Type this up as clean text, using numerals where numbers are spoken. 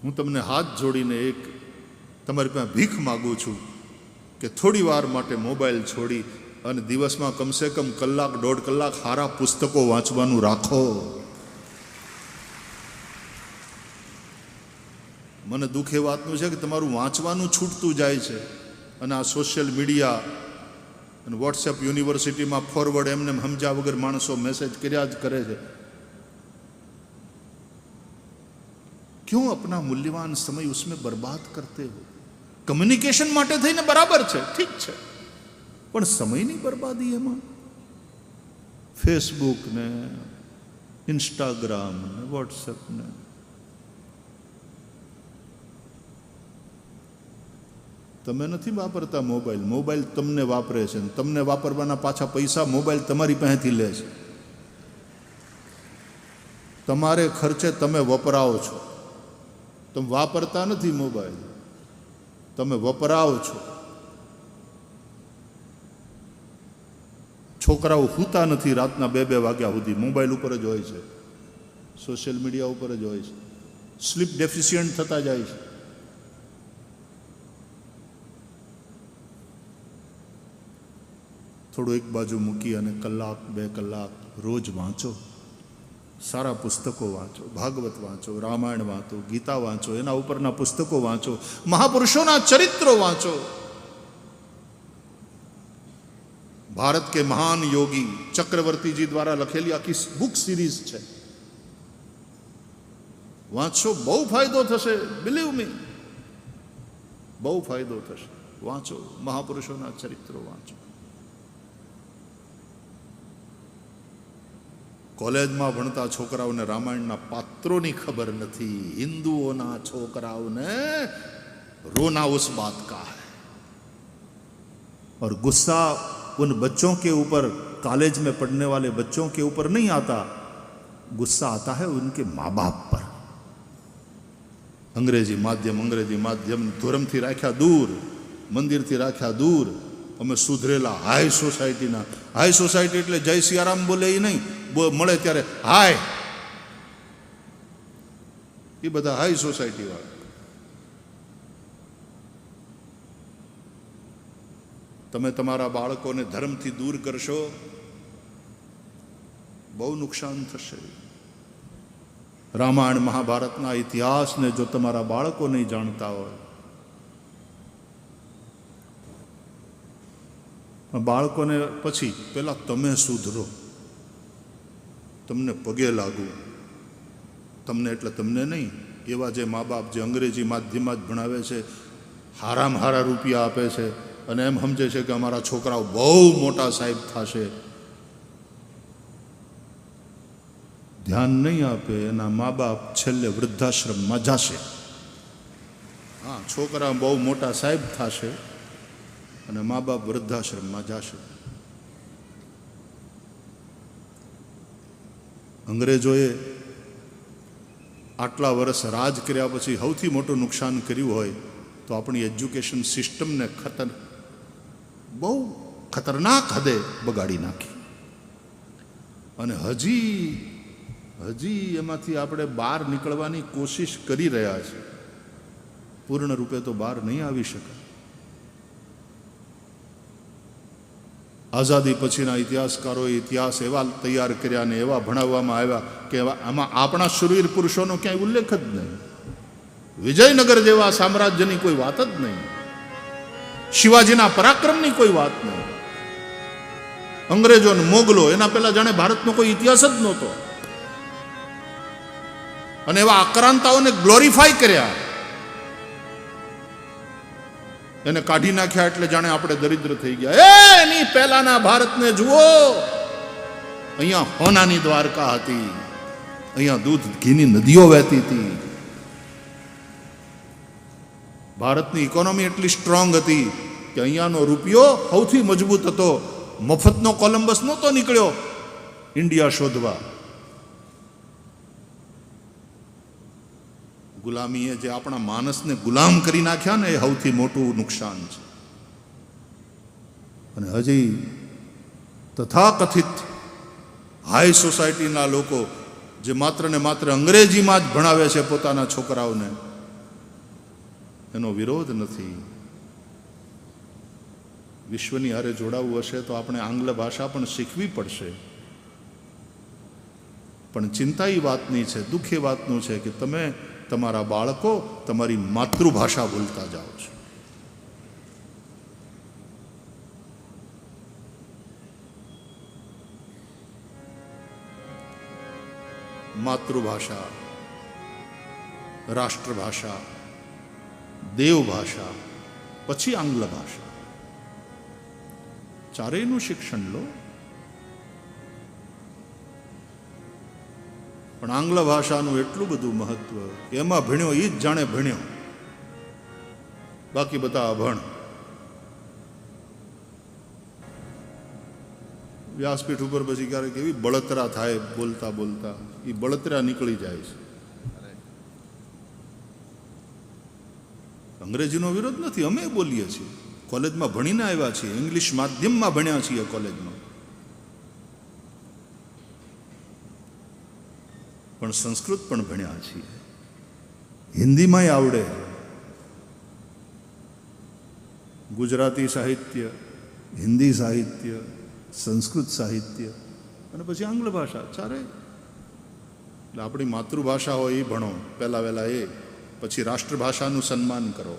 હું તમને હાથ જોડીને એક તમારી પાસે ભીખ માગું છું કે થોડી વાર માટે મોબાઈલ છોડી અને દિવસમાં કમસે કમ કલાક દોઢ કલાક સારા પુસ્તકો વાંચવાનું રાખો. મને દુઃખ એ વાતનું છે કે તમારું વાંચવાનું છૂટતું જાય છે અને આ સોશિયલ મીડિયા અને વોટ્સએપ યુનિવર્સિટીમાં ફોરવર્ડ એમને સમજ્યા વગર માણસો મેસેજ કર્યા જ કરે છે. क्यों अपना मूल्यवान समय उसमें बर्बाद करते हो? कम्युनिकेशन માટે થઈને બરાબર છે, ઠીક છે, પણ સમયની બરબાદી એમાં ફેસબુક ને ઇન્સ્ટાગ્રામ ને વોટ્સએપ ને તમે નથી વાપરતા મોબાઈલ, મોબાઈલ તમને વાપરે છે ને તમને વાપરવાના પાછા પૈસા મોબાઈલ તમારી પાસેથી લે છે. તમારે ખર્ચે તમે વપરાવો છો, તમે વાપરતા નથી મોબાઈલ, તમે વપરાવો છો. છોકરાઓ સૂતા નથી રાતના 2-2 વાગ્યા સુધી, મોબાઈલ ઉપર જ હોય છે, સોશિયલ મીડિયા ઉપર જ હોય છે, સ્લીપ ડેફિશિયન્ટ થતા જાય છે. થોડું એક બાજુ મૂકી અને કલાક 2 કલાક રોજ વાંચો, સારા પુસ્તકો વાંચો, ભાગવત વાંચો, રામાયણ વાંચો, ગીતા વાંચો, એના ઉપરના પુસ્તકો વાંચો, મહાપુરુષોના ચરિત્રો વાંચો. ભારત કે મહાન યોગી ચક્રવર્તીજી દ્વારા લખેલી આખી બુક સિરીઝ છે, વાંચો, બહુ ફાયદો થશે. બિલીવ મી, બહુ ફાયદો થશે. વાંચો, મહાપુરુષોના ચરિત્રો વાંચો. કોલેજમાં ભણતા છોકરાઓને રામાયણના પાત્રોની ખબર નથી. हिंदुओं છોકરાઓને रोना उस बात का है और गुस्सा उन बच्चों के ऊपर, कॉलेज में पढ़ने वाले बच्चों के ऊपर नहीं आता, गुस्सा आता है उनके माँ बाप पर. अंग्रेजी माध्यम ધર્મથી રાખ્યા દૂર, મંદિરથી રાખ્યા દૂર. અમે સુધરેલા હાઈ સોસાયટીના, હાઈ સોસાયટી એટલે જય સિયારામ બોલે એ નહીં, મળે ત્યારે હાય, એ બધા હાઈ સોસાયટી વાળા. તમે તમારા બાળકોને ધર્મથી દૂર કરશો, બહુ નુકસાન થશે. રામાયણ મહાભારતના ઇતિહાસને જો તમારા બાળકો નહીં જાણતા હોય, બાળકોને પછી પહેલાં તમે સુધરો, તમને પગે લાગુ. તમને એટલે તમને નહીં, એવા જે મા બાપ જે અંગ્રેજી માધ્યમમાં જ ભણાવે છે, હારામાં હારા રૂપિયા આપે છે અને એમ સમજે છે કે અમારા છોકરાઓ બહુ મોટા સાહેબ થશે, ધ્યાન નહીં આપે, એના મા બાપ છેલ્લે વૃદ્ધાશ્રમમાં જશે. હા, છોકરા બહુ મોટા સાહેબ થશે અને મા બાપ વૃદ્ધાશ્રમમાં જશે. અંગ્રેજોએ આટલા વર્ષ રાજ કર્યા પછી સૌથી મોટું નુકસાન કર્યું હોય તો આપણી એજ્યુકેશન સિસ્ટમને બહુ ખતરનાક હદે બગાડી નાખી. અને હજી એમાંથી આપણે બહાર નીકળવાની કોશિશ કરી રહ્યા છીએ. પૂર્ણ રૂપે તો બહાર નહીં આવી શકે. આઝાદી પછીના ઇતિહાસકારોએ ઇતિહાસ એવા તૈયાર કર્યા ને એવા ભણાવવામાં આવ્યા કે આમાં આપણા શૂરવીર પુરુષોનો ક્યાંય ઉલ્લેખ જ નહીં. વિજયનગર જેવા સામ્રાજ્યની કોઈ વાત જ નહીં, શિવાજીના પરાક્રમની કોઈ વાત નહીં. અંગ્રેજો અને મોગલો, એના પહેલા જાણે ભારતનો કોઈ ઇતિહાસ જ નહોતો. અને એવા આક્રાંતાઓને ગ્લોરીફાય કર્યા, એને કાઢી નાખ્યા એટલે જાણે આપણે દરિદ્ર થઈ ગયા. એની પહેલાના ભારતને જુઓ, અહીંયા હોનાની દ્વારકા હતી, અહીંયા દૂધ ઘીની નદીઓ વહેતી હતી. ભારતની ઇકોનોમી એટલી સ્ટ્રોંગ હતી કે અહીંયાનો રૂપિયો સૌથી મજબૂત હતો. મફતનો કોલંબસ નહોતો નીકળ્યો ઇન્ડિયા શોધવા. ગુલામીએ જે આપણા માનસને ગુલામ કરી નાખ્યા ને, એ સૌથી મોટું નુકસાન છે. અને હજી તથાકથિત હાઈ સોસાયટીના લોકો જે માત્ર ને માત્ર અંગ્રેજીમાં જ ભણાવે છે પોતાના છોકરાઓને, એનો વિરોધ નથી. વિશ્વની હારે જોડાવવું હશે તો આપણે આંગ્લ ભાષા પણ શીખવી પડશે. પણ ચિંતા એ વાતની છે, દુઃખ એ વાતનું છે કે તમે તમારા બાળકો તમારી માતૃભાષા ભૂલતા જાઓ છો. માતૃભાષા, રાષ્ટ્રભાષા, દેવભાષા, પછી આંગ્લ ભાષા, ચારેયનું શિક્ષણ લો. પણ આંગ્લ ભાષાનું એટલું બધું મહત્વ કે એમાં ભણ્યો એ જ જાણે ભણ્યો, બાકી બધા અભણ. વ્યાસપીઠ ઉપર પછી ક્યારેક એવી બળતરા થાય બોલતા બોલતા, એ બળતરા નીકળી જાય છે. અંગ્રેજીનો વિરોધ નથી, અમે બોલીએ છીએ, કોલેજમાં ભણીને આવ્યા છીએ, ઇંગ્લિશ માધ્યમમાં ભણ્યા છીએ કોલેજમાં, પણ સંસ્કૃત પણ ભણ્યા છીએ, હિન્દીમાંય આવડે, ગુજરાતી સાહિત્ય, હિન્દી સાહિત્ય, સંસ્કૃત સાહિત્ય અને પછી આંગ્લ ભાષા, ચારે. એટલે આપણી માતૃભાષા હોય એ ભણો પહેલાં વહેલા, એ પછી રાષ્ટ્રભાષાનું સન્માન કરો.